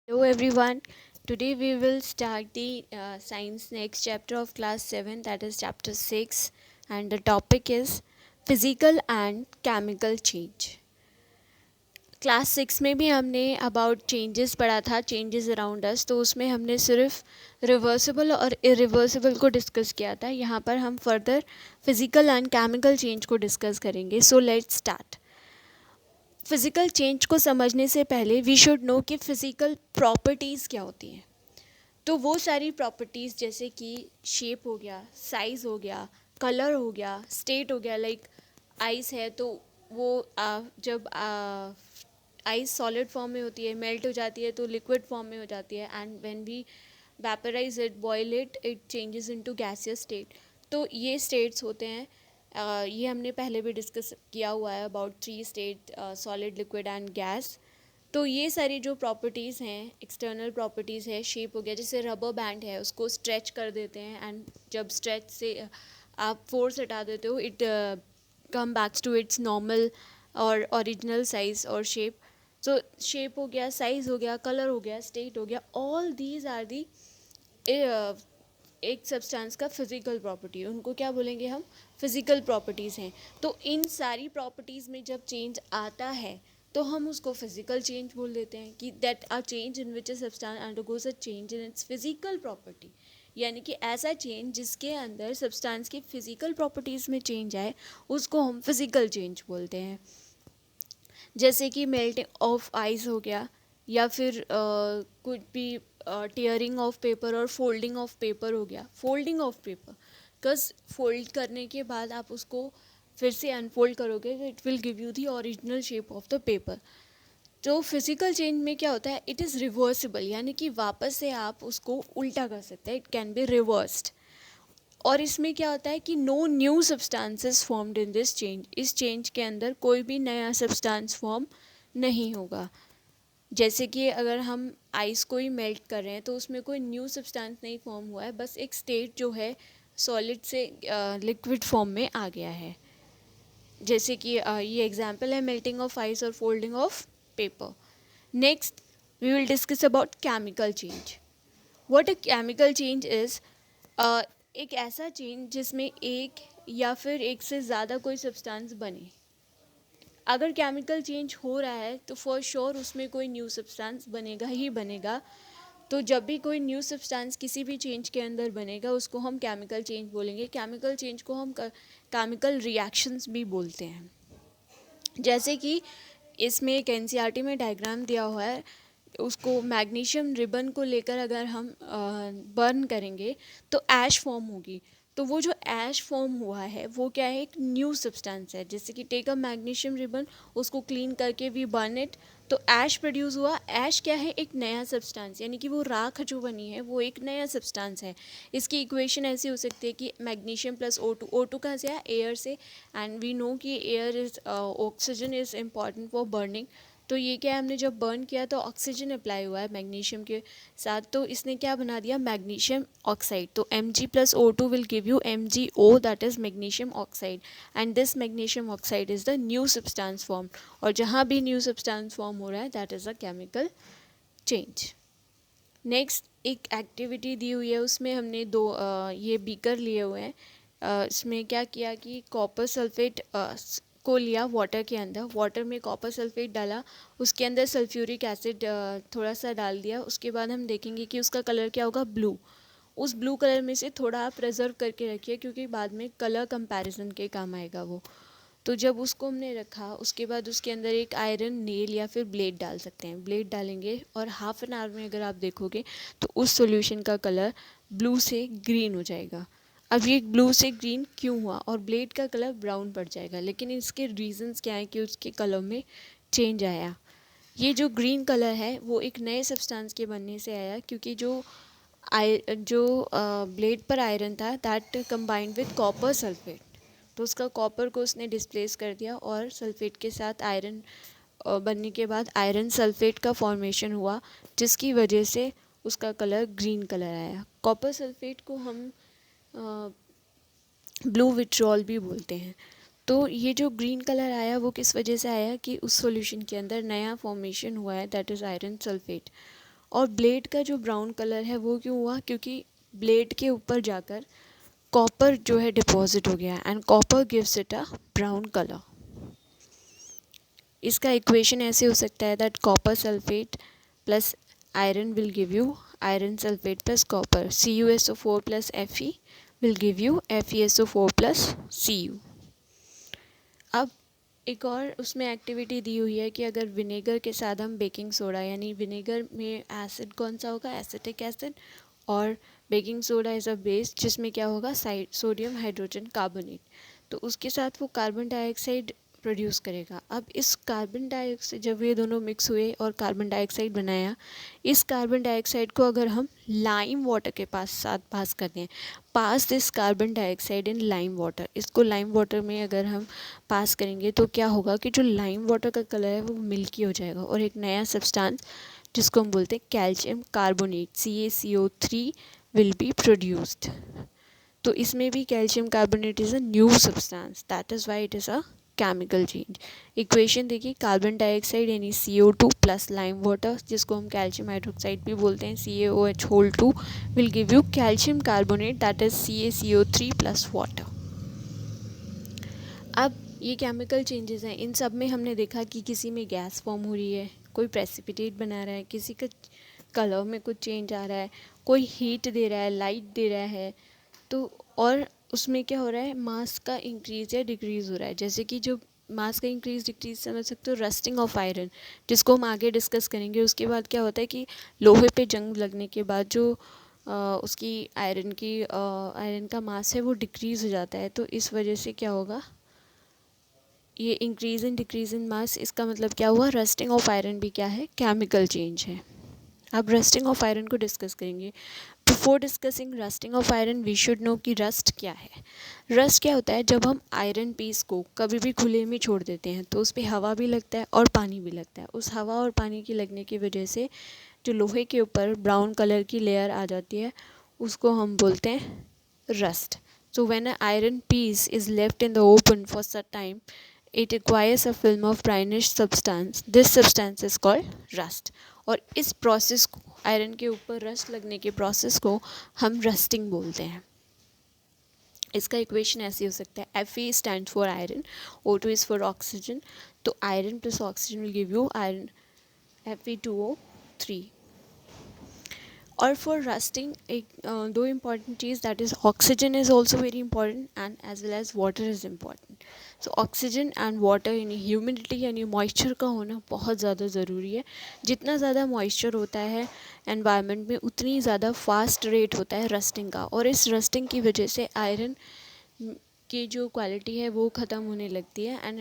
Hello everyone. Today we will start the science next chapter of class 7, that is chapter 6, and the topic is physical and chemical change. Class 6 में भी हमने about changes पढ़ा था, changes around us, तो उसमें हमने सिर्फ reversible और इरिवर्सिबल को डिस्कस किया था. यहाँ पर हम further physical and chemical change को डिस्कस करेंगे. So let's start. Physical change को समझने से पहले वी शुड नो कि फ़िज़िकल प्रॉपर्टीज़ क्या होती हैं. तो वो सारी प्रॉपर्टीज़ जैसे कि शेप हो गया, साइज़ हो गया, कलर हो गया, स्टेट हो गया. लाइक आइस है तो वो जब आइस सॉलिड फॉर्म में होती है, मेल्ट हो जाती है तो लिक्विड फॉर्म में हो जाती है, and when we vaporise it, boil it changes into gaseous state. तो ये स्टेट्स होते हैं. ये हमने पहले भी डिस्कस किया हुआ है about 3 state, solid, liquid and gas. तो ये सारी जो प्रॉपर्टीज़ हैं, एक्सटर्नल प्रॉपर्टीज़ है, शेप हो गया, जैसे रबर बैंड है, उसको स्ट्रेच कर देते हैं एंड जब स्ट्रेच से आप फोर्स हटा देते हो, it come backs to its normal और ओरिजिनल साइज और शेप. सो शेप हो गया, साइज़ हो गया, कलर हो गया, स्टेट हो गया, ऑल दीज आर दी एक सब्सटेंस का फिज़िकल प्रॉपर्टी. उनको क्या बोलेंगे हम? फिज़िकल प्रॉपर्टीज़ हैं. तो इन सारी प्रॉपर्टीज़ में जब चेंज आता है तो हम उसको फिज़िकल चेंज बोल देते हैं कि that a change in which a substance undergoes a change in its physical property. यानी कि ऐसा चेंज जिसके अंदर सब्सटेंस की फ़िज़िकल प्रॉपर्टीज़ में चेंज आए, उसको हम फिज़िकल चेंज बोलते हैं. जैसे कि मेल्टिंग ऑफ आइस हो गया, या फिर कुछ भी टीयरिंग ऑफ पेपर और फोल्डिंग ऑफ पेपर हो गया. Folding of paper, because fold करने के बाद आप उसको फिर से अनफोल्ड करोगे तो it will give you the original shape of the paper. तो फिज़िकल चेंज में क्या होता है? इट इज़ रिवर्सिबल, यानी कि वापस से आप उसको उल्टा कर सकते हैं. It can be reversed. और इसमें क्या होता है कि no new substances formed in this change. इस चेंज के अंदर कोई भी नया सब्सटेंस फॉर्म नहीं होगा. जैसे कि अगर हम आइस को ही मेल्ट कर रहे हैं तो उसमें कोई न्यू सब्सटेंस नहीं फॉर्म हुआ है, बस एक स्टेट जो है सॉलिड से लिक्विड फॉर्म में आ गया है. जैसे कि ये एग्जांपल है मेल्टिंग ऑफ आइस और folding of paper. Next we will discuss about chemical change. What a chemical change is एक ऐसा चेंज जिसमें एक या फिर एक से ज़्यादा कोई सब्सटेंस बने. अगर केमिकल चेंज हो रहा है तो फॉर श्योर उसमें कोई न्यू सब्सटेंस बनेगा ही बनेगा. तो जब भी कोई न्यू सब्सटेंस किसी भी चेंज के अंदर बनेगा उसको हम केमिकल चेंज बोलेंगे. केमिकल चेंज को हम केमिकल रिएक्शंस भी बोलते हैं. जैसे कि इसमें एक एनसीईआरटी में डायग्राम दिया हुआ है, उसको मैग्नीशियम रिबन को लेकर अगर हम बर्न करेंगे तो ऐश फॉर्म होगी. तो वो जो ऐश फॉर्म हुआ है वो क्या है? एक न्यू सब्सटेंस है. जैसे कि टेक अ मैग्नीशियम रिबन, उसको क्लीन करके वी बर्न इट, तो ऐश प्रोड्यूस हुआ. ऐश क्या है? एक नया सब्सटेंस, यानी कि वो राख जो बनी है वो एक नया सब्सटेंस है. इसकी इक्वेशन ऐसी हो सकती है कि मैग्नीशियम प्लस O2. O2 कहाँ से आया? एयर से. एंड वी नो कि air is oxygen is important for burning. तो ये क्या है? हमने जब बर्न किया तो ऑक्सीजन अप्लाई हुआ है मैग्नीशियम के साथ, तो इसने क्या बना दिया? Magnesium oxide. तो Mg plus O2 will give you MgO, that is magnesium oxide. And this magnesium oxide is the new substance form. और जहाँ भी न्यू सब्सटेंस फॉर्म हो रहा है that is a chemical change. Next एक activity दी हुई है, उसमें हमने दो ये बीकर लिए हुए हैं. इसमें क्या किया कि कॉपर सल्फेट को लिया वाटर के अंदर. वाटर में कॉपर सल्फेट डाला, उसके अंदर सल्फ्यूरिक एसिड थोड़ा सा डाल दिया. उसके बाद हम देखेंगे कि उसका कलर क्या होगा? ब्लू. उस ब्लू कलर में से थोड़ा आप प्रिजर्व करके रखिए क्योंकि बाद में कलर कंपैरिजन के काम आएगा वो. तो जब उसको हमने रखा उसके बाद उसके अंदर एक आयरन नेल या फिर ब्लेड डाल सकते हैं. ब्लेड डालेंगे और हाफ एन आवर में अगर आप देखोगे तो उस सॉल्यूशन का कलर ब्लू से ग्रीन हो जाएगा. अब ये ब्लू से ग्रीन क्यों हुआ? और ब्लेड का कलर ब्राउन पड़ जाएगा. लेकिन इसके रीजंस क्या है कि उसके कलर में चेंज आया? ये जो ग्रीन कलर है वो एक नए सब्सटेंस के बनने से आया, क्योंकि जो ब्लेड पर आयरन था that combined with copper sulphate. तो उसका कॉपर को उसने डिस्प्लेस कर दिया और सल्फेट के साथ आयरन बनने के बाद आयरन सल्फेट का फॉर्मेशन हुआ, जिसकी वजह से उसका कलर ग्रीन कलर आया. कॉपर सल्फेट को हम ब्लू विट्रॉल भी बोलते हैं. तो ये जो ग्रीन कलर आया वो किस वजह से आया? कि उस सॉल्यूशन के अंदर नया फॉर्मेशन हुआ है, दैट इज़ आयरन सल्फेट. और ब्लेड का जो ब्राउन कलर है वो क्यों हुआ, क्योंकि ब्लेड के ऊपर जाकर कॉपर जो है डिपॉजिट हो गया and copper gives it a brown colour. इसका इक्वेशन ऐसे हो सकता है that copper sulphate plus iron will give you iron sulphate plus copper, CuSO4 plus Fe will give you FeSO4 plus Cu। अब एक और उसमें एक्टिविटी दी हुई है कि अगर विनेगर के साथ हम बेकिंग सोडा, यानी विनेगर में एसिड कौन सा होगा, एसिटिक एसिड, और baking soda is a base जिसमें क्या होगा, सोडियम हाइड्रोजन कार्बोनेट, तो उसके साथ वो कार्बन डाइऑक्साइड प्रोड्यूस करेगा। अब इस कार्बन डाइऑक्साइड, जब ये दोनों मिक्स हुए और कार्बन डाइऑक्साइड बनाया, इस कार्बन डाइऑक्साइड को अगर हम लाइम वाटर के साथ पास करते हैं, pass this carbon dioxide in lime water, इसको लाइम वाटर में अगर हम पास करेंगे तो क्या होगा कि जो लाइम वाटर का कलर है वो मिल्की हो जाएगा और एक नया सब्सटेंस जिसको हम बोलते हैं calcium carbonate CaCO3 will be produced. तो इसमें भी calcium carbonate is a new substance, that is why it is a chemical change. Equation देखिए, कार्बन डाइऑक्साइड यानी CO2 प्लस लाइम वाटर, जिसको हम कैल्शियम हाइड्रोक्साइड भी बोलते हैं, CaOH2 will give you calcium carbonate that is CaCO3 plus water. अब ये chemical changes हैं, इन सब में हमने देखा कि किसी में गैस फॉर्म हो रही है, कोई प्रेसिपिटेट बना रहा है, किसी का कलर में कुछ चेंज आ रहा है, कोई हीट दे रहा है, लाइट दे रहा है, तो और उसमें क्या हो रहा है, मास का इंक्रीज़ या डिक्रीज़ हो रहा है। जैसे कि जो मास का इंक्रीज़ डिक्रीज़ समझ सकते हो, रस्टिंग ऑफ आयरन, जिसको हम आगे डिस्कस करेंगे। उसके बाद क्या होता है कि लोहे पे जंग लगने के बाद जो उसकी आयरन का मास है वो डिक्रीज़ हो जाता है, तो इस वजह से क्या होगा, ये इंक्रीज़ इन डिक्रीज़ इन मास, इसका मतलब क्या हुआ, रस्टिंग ऑफ आयरन भी क्या है, केमिकल चेंज है। अब रस्टिंग ऑफ आयरन को डिस्कस करेंगे। Before discussing rusting of iron we should know कि रस्ट क्या है। रस्ट क्या होता है, जब हम आयरन पीस को कभी भी खुले में छोड़ देते हैं तो उस पर हवा भी लगता है और पानी भी लगता है। उस हवा और पानी की लगने की वजह से जो लोहे के ऊपर ब्राउन कलर की लेयर आ जाती है, उसको हम बोलते हैं rust. So when a iron piece is left in the open for some time, it acquires a film of brownish substance. This substance is called rust. और इस प्रोसेस को, आयरन के ऊपर रस्ट लगने के प्रोसेस को हम रस्टिंग बोलते हैं। इसका इक्वेशन ऐसे हो सकता है, Fe stand for iron, O2 is for oxygen, तो iron plus oxygen will give you iron Fe2O3। और फॉर रस्टिंग एक दो इम्पॉर्टेंट चीज़, that is oxygen is also very important and as well as water is important. So oxygen and water यानी humidity यानी moisture का होना बहुत ज़्यादा ज़रूरी है। जितना ज़्यादा मॉइस्चर होता है एनवायरनमेंट में, उतनी ज़्यादा फास्ट रेट होता है रस्टिंग का, और इस रस्टिंग की वजह से आयरन की जो क्वालिटी है वो ख़त्म होने लगती है एंड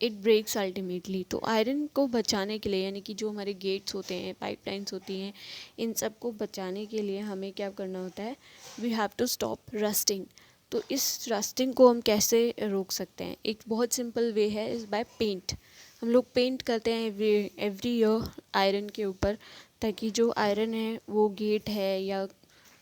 इट ब्रेक्स अल्टीमेटली। तो आयरन को बचाने के लिए, यानी कि जो हमारे गेट्स होते हैं, पाइपलाइंस होती हैं, इन सब को बचाने के लिए हमें क्या करना होता है, we have to stop rusting. तो इस रस्टिंग को हम कैसे रोक सकते हैं, एक बहुत सिंपल वे है, इज़ बाय पेंट। हम लोग पेंट करते हैं एवरी ईयर आयरन के ऊपर, ताकि जो आयरन है वो गेट है या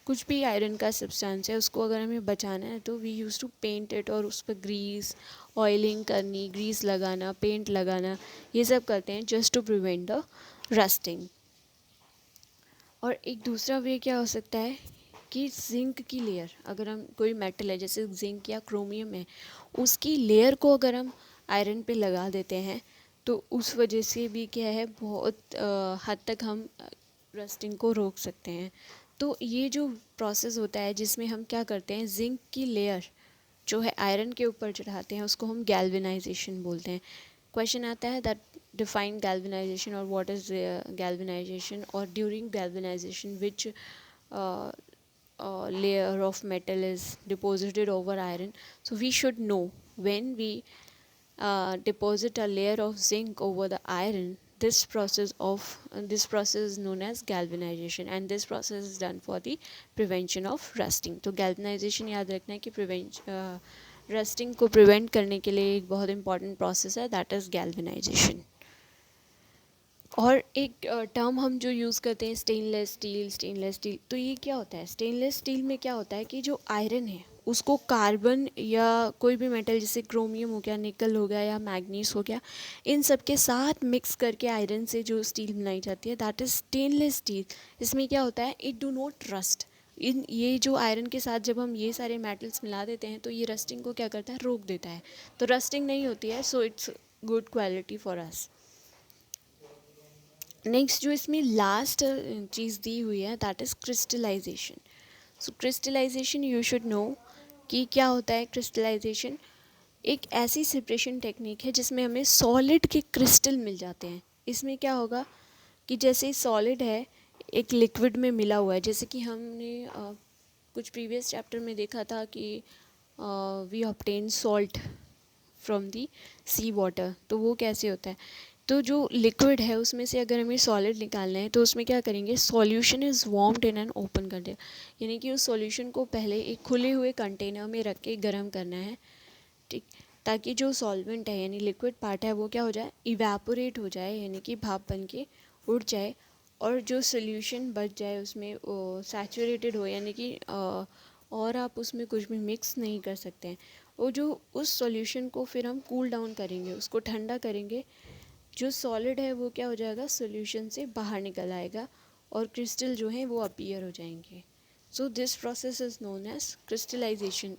कुछ भी आयरन का सब्सटेंस है, उसको अगर हमें बचाना है तो we use to paint it, और उस पर ग्रीस ऑयलिंग करनी, ग्रीस लगाना, पेंट लगाना, ये सब करते हैं just to prevent the rusting. और एक दूसरा वे क्या हो सकता है कि जिंक की लेयर, अगर हम कोई मेटल है जैसे जिंक या क्रोमियम है, उसकी लेयर को अगर हम आयरन पे लगा देते हैं तो उस वजह से भी क्या है, बहुत हद तक हम रस्टिंग को रोक सकते हैं। तो ये जो प्रोसेस होता है जिसमें हम क्या करते हैं, जिंक की लेयर जो है आयरन के ऊपर चढ़ाते हैं, उसको हम गैल्वेनाइजेशन बोलते हैं। क्वेश्चन आता है दैट डिफाइन गैल्वेनाइजेशन और व्हाट इज़ गैल्वेनाइजेशन, और during galvanisation which layer of metal is deposited over iron. So we should know, when we deposit a layer of zinc over the iron, this process is known as galvanization, and this process is done for the prevention of rusting. तो galvanization याद रखना है कि rusting को prevent करने के लिए एक बहुत इंपॉर्टेंट प्रोसेस है, दैट इज़ गैल्वेनाइजेशन। और एक टर्म हम जो यूज़ करते हैं, स्टेनलेस स्टील, तो ये क्या होता है, स्टेनलेस स्टील में क्या होता है कि जो आयरन है उसको कार्बन या कोई भी मेटल जैसे क्रोमियम हो गया, निकल हो गया या मैग्नीज हो गया, इन सब के साथ मिक्स करके आयरन से जो स्टील बनाई जाती है दैट इज़ स्टेनलेस स्टील। इसमें क्या होता है, इट डू नॉट रस्ट। इन ये जो आयरन के साथ जब हम ये सारे मेटल्स मिला देते हैं तो ये रस्टिंग को क्या करता है, रोक देता है, तो रस्टिंग नहीं होती है, so it's good quality for us. Next जो इसमें लास्ट चीज़ दी हुई है that is crystallisation. So crystallisation you should know कि क्या होता है क्रिस्टलाइजेशन। एक ऐसी सेपरेशन टेक्निक है जिसमें हमें सॉलिड के क्रिस्टल मिल जाते हैं। इसमें क्या होगा कि जैसे सॉलिड है एक लिक्विड में मिला हुआ है, जैसे कि हमने कुछ प्रीवियस चैप्टर में देखा था कि we obtain salt from the sea water, तो वो कैसे होता है, तो जो लिक्विड है उसमें से अगर हमें सॉलिड निकालना है तो उसमें क्या करेंगे, solution is warmed in an open container, यानी कि उस सॉल्यूशन को पहले एक खुले हुए कंटेनर में रख के गर्म करना है, ठीक, ताकि जो सॉल्वेंट है यानी लिक्विड पार्ट है वो क्या हो जाए, इवेपोरेट हो जाए, यानी कि भाप बन के उड़ जाए, और जो सोल्यूशन बच जाए उसमें सैचुरेटेड हो, यानी कि और आप उसमें कुछ भी मिक्स नहीं कर सकते हैं। वो जो उस सॉल्यूशन को फिर हम कूल डाउन करेंगे, उसको ठंडा करेंगे, जो सॉलिड है वो क्या हो जाएगा, सॉल्यूशन से बाहर निकल आएगा और क्रिस्टल जो है वो अपीयर हो जाएंगे। So this process is known as crystallisation.